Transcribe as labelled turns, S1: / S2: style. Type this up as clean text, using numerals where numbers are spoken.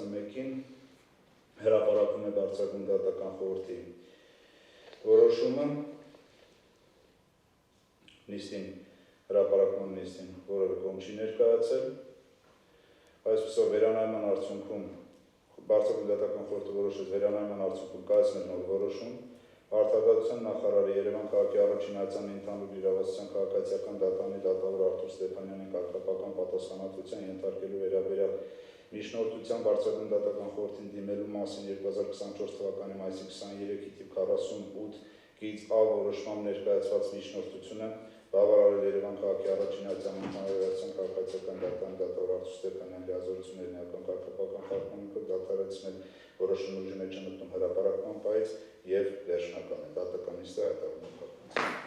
S1: 11-ին հրապարակում է բարձրագույն դատական խորհրդի որոշումը նիստին հրապարակման նիստին որևէ կողմ չի ներկայացել, այսպիսով վերանայման արդյունքում բարձրագույն դատական խորհուրդը որոշեց վերանայման արդյունքում կայացնել նոր որոշում, Արդարադատության նախարարը Երևան քաղաքի առաջին այցանի ընդհանուր իրավասության քաղաքացիական դատարանի դատավոր Արթուր Ստեփանյանին կարգապահական պատասխանատվության ենթարկելու վերաբերյալ միջնորդության բարձրագույն դատական խորհրդին դիմելու մասին 2024 թվականի մայիսի 23-ի թիվ 48 գիծ A որոշմամբ ներկայացված միջնորդությունը բավարարել Երևան քաղաքի առաջին այցանի ընդհանուր իրավասության քաղաքացիական դատարանի դատավոր Արթուր Ստեփանյանի լիազորությունների ներկայական կարգապահական խախտումով դադարեցնել որոշումն ուժի մեջ է մտնում հրապարակման պահից և վերջնական է դատական նիստը հայտարարում է փակված։